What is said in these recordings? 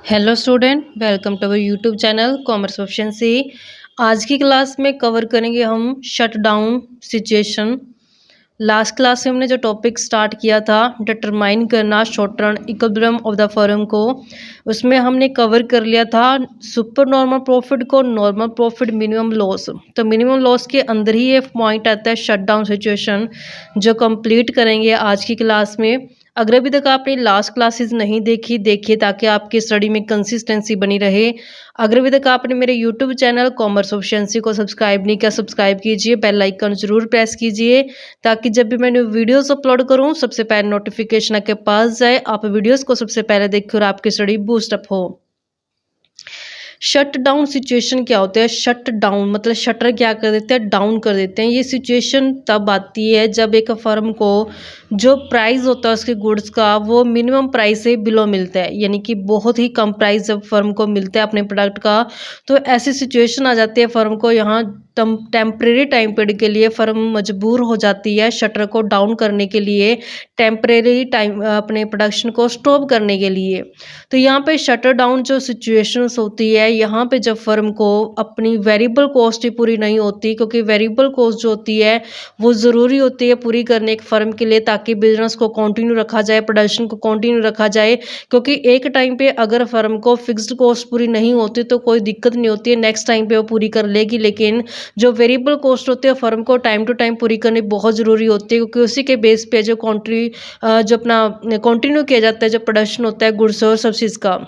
Hello student, welcome to our YouTube channel commerce option से। आज की क्लास में कवर करेंगे हम shut down situation. Last class में हमने जो टॉपिक स्टार्ट किया था डिटरमाइन करना short run equilibrium of the firm को, उसमें हमने कवर कर लिया था सुपर नॉर्मल प्रॉफिट को, नॉर्मल प्रॉफिट, मिनिमम लॉस। तो मिनिमम लॉस के अंदर ही ये पॉइंट आता है शट डाउन सिचुएशन, जो कंप्लीट करेंगे आज की क्लास में। अगर अभी तक आपने लास्ट क्लासेस नहीं देखी, देखिए ताकि आपकी स्टडी में कंसिस्टेंसी बनी रहे। अगर अभी तक आपने मेरे यूट्यूब चैनल कॉमर्स ऑप्शंसी को सब्सक्राइब नहीं किया, सब्सक्राइब कीजिए, बेल आइकन जरूर प्रेस कीजिए ताकि जब भी मैंने वीडियोस अपलोड करूं सबसे पहले नोटिफिकेशन आपके पास जाए, आप वीडियोस को सबसे पहले देखिए और आपकी स्टडी बूस्टअप हो। शट डाउन सिचुएशन क्या होता है? शट डाउन मतलब शटर क्या कर देते हैं, डाउन कर देते हैं। ये सिचुएशन तब आती है जब एक फर्म को जो प्राइस होता है उसके गुड्स का वो मिनिमम प्राइस से बिलो मिलता है, यानी कि बहुत ही कम प्राइस जब फर्म को मिलता है अपने प्रोडक्ट का, तो ऐसी सिचुएशन आ जाती है फर्म को यहाँ टेम्परेरी टाइम पीरियड के लिए फर्म मजबूर हो जाती है शटर को डाउन करने के लिए, टेम्परेरी टाइम अपने प्रोडक्शन को स्टॉप करने के लिए। तो यहाँ पे शटर डाउन जो सिचुएशंस होती है, यहाँ पे जब फर्म को अपनी वेरिएबल कॉस्ट ही पूरी नहीं होती, क्योंकि वेरिएबल कॉस्ट जो होती है वो ज़रूरी होती है पूरी करने एक फर्म के लिए, ताकि बिजनेस को कंटिन्यू रखा जाए, प्रोडक्शन को कंटिन्यू रखा जाए। क्योंकि एक टाइम पे अगर फर्म को फिक्स्ड कॉस्ट पूरी नहीं होती तो कोई दिक्कत नहीं होती है, नेक्स्ट टाइम पे वो पूरी कर लेगी। लेकिन जो वेरिएबल कॉस्ट होती है फर्म को टाइम टू टाइम पूरी करनी बहुत ज़रूरी होती है, क्योंकि उसी के बेस पे जो जो अपना कंटिन्यू किया जाता है, जो प्रोडक्शन होता है गुड्स और सर्विसेज का।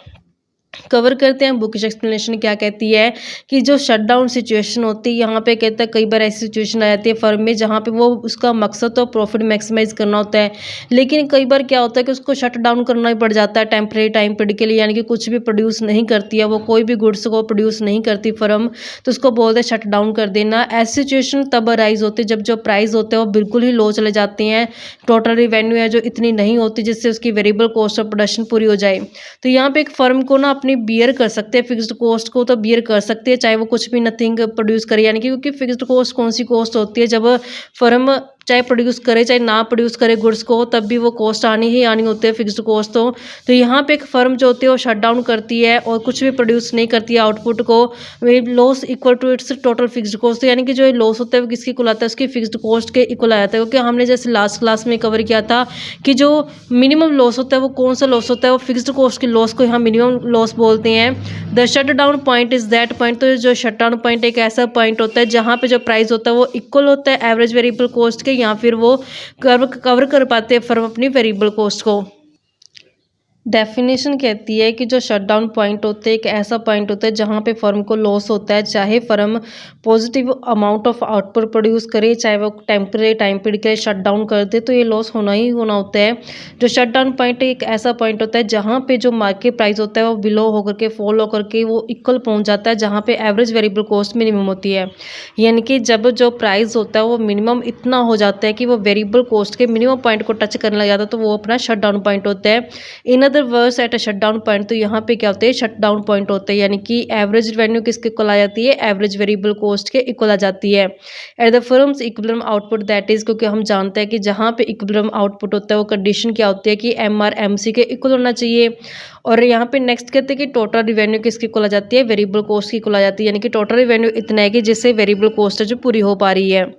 कवर करते हैं बुकिश एक्सप्लेनेशन क्या कहती है कि जो शटडाउन सिचुएशन होती है, यहाँ पे कहता है कई बार ऐसी सिचुएशन आ जाती है फर्म में जहाँ पे वो उसका मकसद तो प्रॉफिट मैक्सिमाइज करना होता है, लेकिन कई बार क्या होता है कि उसको शट डाउन करना ही पड़ जाता है टेम्परेरी टाइम पीरियड के लिए, यानी कि कुछ भी प्रोड्यूस नहीं करती है वो, कोई भी गुड्स को प्रोड्यूस नहीं करती फर्म, तो उसको बोलते हैं शट डाउन कर देना। ऐसी सिचुएशन तब अराइज होती है जब जो प्राइस होते हैं वो बिल्कुल ही लो चले जाते हैं, टोटल रिवेन्यू है जो इतनी नहीं होती जिससे उसकी वेरिएबल कॉस्ट ऑफ प्रोडक्शन पूरी हो जाए। तो यहाँ पे एक फर्म को ना अपनी बियर कर सकते हैं, फिक्स्ड कॉस्ट को तो बियर कर सकते हैं चाहे वो कुछ भी नथिंग प्रोड्यूस करे, यानी कि क्योंकि फिक्स्ड कॉस्ट कौन सी कॉस्ट होती है, जब फर्म चाहे प्रोड्यूस करे चाहे ना प्रोड्यूस करे गुड्स को, तब भी वो कॉस्ट आनी ही आनी होती है फिक्स्ड कॉस्ट। तो यहाँ पे एक फर्म जो होती है वो शट डाउन करती है और कुछ भी प्रोड्यूस नहीं करती है आउटपुट को, loss equal to its total fixed cost, यानी कि जो लॉस होता है वो किसके इक्वल आता है, उसकी फिक्स्ड कॉस्ट के इक्वल आ जाता है। क्योंकि हमने जैसे लास्ट क्लास में कवर किया था कि जो मिनिमम लॉस होता है वो कौन सा लॉस होता है, वो फिक्स्ड कॉस्ट के लॉस को यहाँ मिनिमम लॉस बोलते हैं। The shut down point is that point, तो जो शट डाउन पॉइंट एक ऐसा पॉइंट होता है जहाँ पे जो प्राइस होता है वो इक्वल होता है एवरेज वेरिएबल कॉस्ट के, या फिर वो कवर कर पाते हैं फर्म अपनी वेरिएबल कॉस्ट को। डेफिनेशन कहती है कि जो शटडाउन पॉइंट होते हैं एक ऐसा पॉइंट होता है जहाँ पे फर्म को लॉस होता है, चाहे firm positive amount of output produce करे चाहे वो टेम्परेरी टाइम पीरियड के लिए शट डाउन कर दे, तो ये लॉस होना ही होना होता है। जो शटडाउन पॉइंट एक ऐसा पॉइंट होता है जहाँ पे जो मार्केट प्राइस होता है वो बिलो होकर के फॉल होकर के वो इक्वल पहुँच जाता है, जहाँ पे एवरेज वेरिएबल कॉस्ट मिनिमम होती है, यानी कि जब जो प्राइस होता है वो मिनिमम इतना हो जाता है कि वो वेरिएबल कॉस्ट के मिनिमम पॉइंट को टच करने लग जाता है, तो वो अपना शटडाउन पॉइंट होता है। In other words at a shutdown point, तो यहाँ पे क्या होते हैं शटडाउन पॉइंट होते हैं, यानी कि एवरेज रेवेन्यू किसके इक्वल आ जाती है, एवरेज वेरिएबल कॉस्ट के इक्वल आ जाती है। At the firms equilibrium output that is, क्योंकि हम जानते हैं कि जहाँ पे इक्विलिब्रियम आउटपुट होता है वो कंडीशन क्या होती है कि MR MC के इक्वल होना चाहिए। और यहाँ पे नेक्स्ट कहते हैं कि टोटल रिवेन्यू किसकी इक्वल आ जाती है, वेरिएबल कॉस्ट की इक्वल आ जाती है, यानी कि टोटल रिवेन्यू इतना है कि जिससे वेरिएबल कॉस्ट है जो पूरी हो पा रही है।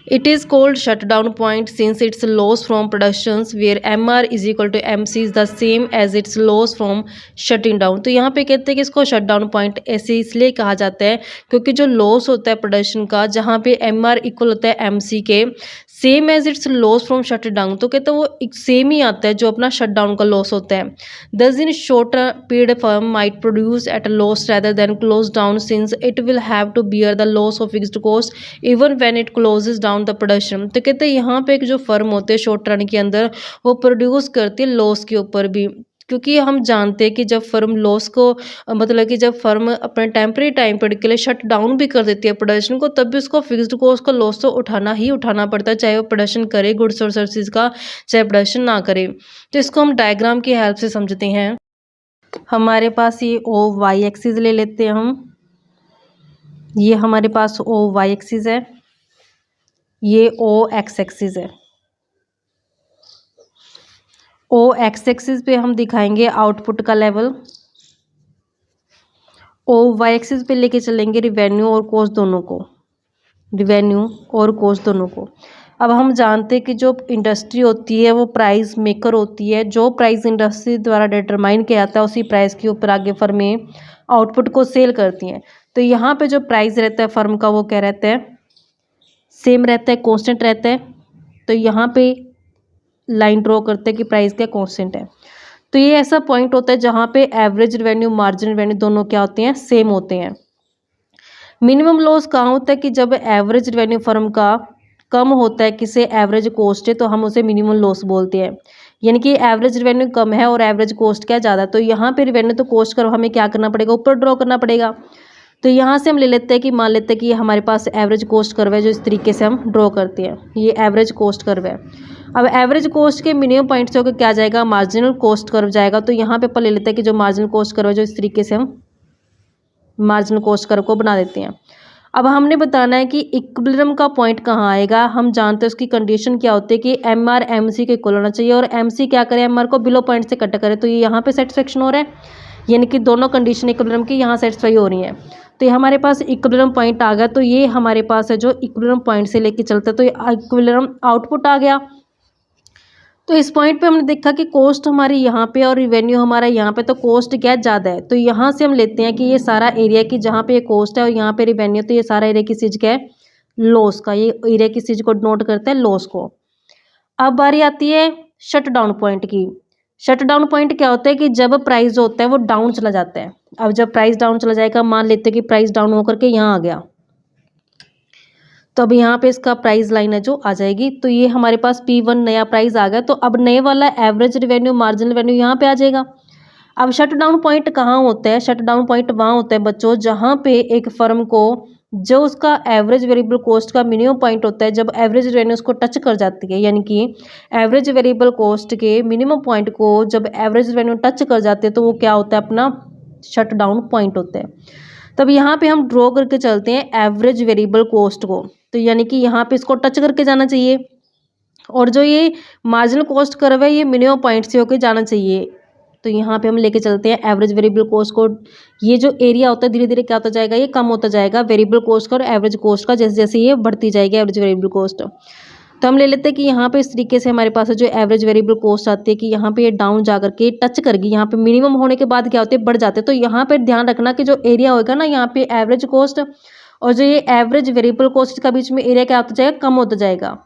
It is called shutdown point since its loss from productions where MR is equal to MC is the same as its loss from shutting down। तो यहाँ पे कहते हैं कि इसको शटडाउन पॉइंट ऐसे इसलिए कहा जाता है क्योंकि जो लॉस होता है प्रोडक्शन का, जहाँ पे MR इक्वल होता है MC के, same as its loss from shut down, तो कहते हैं वो एक सेम ही आता है जो अपना शट डाउन का लॉस होता है। Thus in short period firm might produce at a loss rather than close down since it will have to bear the loss of fixed cost even when it closes down the production. तो कहते हैं यहाँ पे एक जो firm होते हैं short run के अंदर वो प्रोड्यूस करती है लॉस के ऊपर भी, क्योंकि हम जानते हैं कि जब फर्म लॉस को मतलब कि जब फर्म अपने टेम्परेरी टाइम पीरियड के लिए शट डाउन भी कर देती है प्रोडक्शन को, तब भी उसको फिक्स्ड कॉस्ट का लॉस तो उठाना ही उठाना पड़ता है, चाहे वो प्रोडक्शन करे गुड्स और सर्विसेज का, चाहे प्रोडक्शन ना करे। तो इसको हम डायग्राम की हेल्प से समझते हैं। हमारे पास ये OY एक्सिस ले लेते हैं हम, ये हमारे पास OY एक्सिस है, ये OX एक्सिस है। OX एक्सिस पे हम दिखाएंगे आउटपुट का लेवल, और वाई एक्सिस पे लेके चलेंगे रिवेन्यू और कॉस्ट दोनों को, रिवेन्यू और कॉस्ट दोनों को। अब हम जानते हैं कि जो इंडस्ट्री होती है वो प्राइस मेकर होती है, जो प्राइस इंडस्ट्री द्वारा डिटरमाइन किया जाता है उसी प्राइस के ऊपर आगे फर्में आउटपुट को सेल करती हैं। तो यहाँ पे जो प्राइस रहता है फर्म का वो क्या रहता है, सेम रहता है, कांस्टेंट रहता है। तो यहाँ पे लाइन ड्रॉ करते हैं कि प्राइस क्या कांस्टेंट है। तो ये ऐसा पॉइंट होता है जहाँ पे एवरेज रेवेन्यू मार्जिन रेवेन्यू दोनों क्या होते हैं, सेम होते हैं। मिनिमम लॉस कहाँ होता है कि जब एवरेज रेवेन्यू फर्म का कम होता है किसी एवरेज कॉस्ट है तो हम उसे मिनिमम लॉस बोलते हैं। यानी कि एवरेज रेवेन्यू कम है और एवरेज कॉस्ट क्या ज़्यादा, तो यहाँ पे रेवेन्यू तो कॉस्ट कर हमें क्या करना पड़ेगा, ऊपर ड्रॉ करना पड़ेगा। तो यहाँ से हम ले लेते हैं कि मान लेते हैं कि हमारे पास एवरेज कॉस्ट कर्व है, जो इस तरीके से हम ड्रॉ करते हैं, ये एवरेज कॉस्ट कर्व है। अब एवरेज कॉस्ट के मिनिमम पॉइंट से होकर क्या जाएगा, मार्जिनल कॉस्ट कर्व जाएगा। तो यहाँ पे अपन ले लेते हैं कि जो मार्जिनल कॉस्ट कर्व है, जो इस तरीके से हम मार्जिनल कॉस्ट कर्व को बना देते हैं। अब हमने बताना है कि इक्विलिब्रियम का पॉइंट कहाँ आएगा। हम जानते हैं उसकी कंडीशन क्या होती है कि एम आर एम सी के इक्वल होना चाहिए और एम सी क्या करे, एम आर को बिलो पॉइंट से कट करे। तो ये यहाँ पे सेटिस्फेक्शन हो रहा है, यानी कि दोनों कंडीशन इक्विलिब्रियम की यहाँ सेटिस्फाई हो रही हैं। तो ये हमारे पास इक्विलिब्रियम पॉइंट आ गया। तो ये हमारे पास है जो इक्विलिब्रियम पॉइंट से लेके चलता है, तो ये इक्विलिब्रियम आउटपुट आ गया। तो इस पॉइंट पे हमने देखा कि कॉस्ट हमारी यहाँ पे और रिवेन्यू हमारा यहाँ पे, तो कॉस्ट क्या ज़्यादा है। तो यहाँ से हम लेते हैं कि ये सारा एरिया की जहाँ पे ये कॉस्ट है और यहाँ पे रिवेन्यू, तो ये सारा एरिया किस चीज़ का है, लॉस का। ये एरिया किस चीज़ को नोट करता है, लॉस को। अब बारी आती है शट डाउन पॉइंट की। शट डाउन पॉइंट क्या होता है कि जब प्राइस जो होता है वो डाउन चला जाता है। अब जब प्राइस डाउन चला जाएगा, मान लेते हैं कि प्राइस डाउन होकर के यहाँ आ गया, तो अब यहाँ पे इसका प्राइस लाइन है जो आ जाएगी। तो ये हमारे पास P1 नया प्राइस आ गया। तो अब नए वाला एवरेज रिवेन्यू मार्जिनल रेवेन्यू यहाँ पे आ जाएगा। अब शट डाउन पॉइंट कहाँ होता है, शट डाउन पॉइंट वहाँ होता है बच्चों जहाँ पे एक फर्म को जो उसका एवरेज वेरिएबल कॉस्ट का मिनिमम पॉइंट होता है, जब एवरेज रेवेन्यू उसको टच कर जाती है, यानी कि एवरेज वेरिएबल कॉस्ट के मिनिमम पॉइंट को जब एवरेज रेवेन्यू टच कर जाते हैं तो वो क्या होता है, अपना शट डाउन पॉइंट होता है। तब यहाँ पे हम ड्रॉ करके चलते हैं एवरेज वेरिएबल कॉस्ट को। तो यानी कि यहाँ पे इसको टच करके जाना चाहिए और जो ये मार्जिनल कॉस्ट कर्व है ये मिनिमम पॉइंट से होकर जाना चाहिए। तो यहाँ पे हम लेके चलते हैं एवरेज वेरिएबल कॉस्ट को। ये जो एरिया होता है धीरे धीरे क्या होता जाएगा, ये कम होता जाएगा वेरिएबल कॉस्ट का और एवरेज कॉस्ट का, जैसे जैसे ये बढ़ती जाएगी एवरेज वेरिएबल कॉस्ट। तो हम ले लेते हैं कि यहाँ पे इस तरीके से हमारे पास जो एवरेज वेरिएबल कॉस्ट आती है कि यहाँ पे ये डाउन जा करके टच करेगी, यहाँ पे मिनिमम होने के बाद क्या होते हैं, बढ़ जाते हैं। तो यहाँ पे ध्यान रखना कि जो एरिया होगा ना यहाँ पे एवरेज कॉस्ट और जो ये एवरेज वेरिएबल कॉस्ट का बीच में एरिया क्या होता जाएगा, कम होता जाएगा।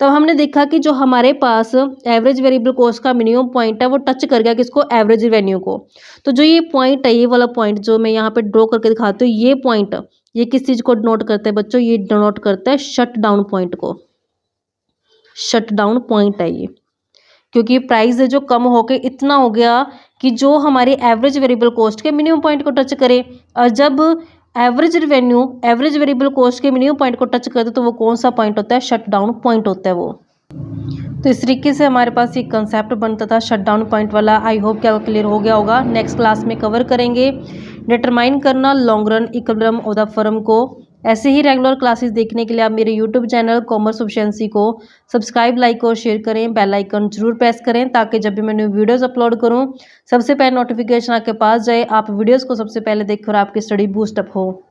तो हमने देखा कि जो हमारे पास एवरेज वेरिएबल कॉस्ट का मिनिमम पॉइंट है वो टच कर गया किसको, एवरेज रेवेन्यू को। तो जो ये पॉइंट है, ये वाला पॉइंट जो मैं यहाँ पे ड्रॉ करके दिखाती हूँ, ये पॉइंट ये किस चीज़ को डिनोट करता है बच्चों, ये डिनोट करता है शट डाउन पॉइंट को। शट डाउन पॉइंट है ये, क्योंकि प्राइस है जो कम होके इतना हो गया कि जो हमारे एवरेज वेरिएबल कॉस्ट के मिनिमम पॉइंट को टच करे। और जब average revenue average variable cost के मिनिमम पॉइंट को टच करते तो वो कौन सा पॉइंट होता है, शट डाउन पॉइंट होता है वो। तो इस तरीके से हमारे पास एक कंसेप्ट बनता था शट डाउन पॉइंट वाला। आई होप क्या क्लियर हो गया होगा। नेक्स्ट क्लास में कवर करेंगे डिटरमाइन करना long run equilibrium of the firm को। ऐसे ही रेगुलर क्लासेस देखने के लिए आप मेरे यूट्यूब चैनल कॉमर्स एफिशिएंसी को सब्सक्राइब, लाइक और शेयर करें। बेल आइकन जरूर प्रेस करें ताकि जब भी मैं न्यू वीडियोस अपलोड करूं सबसे पहले नोटिफिकेशन आपके पास जाए, आप वीडियोस को सबसे पहले देखकर आपकी स्टडी बूस्टअप हो।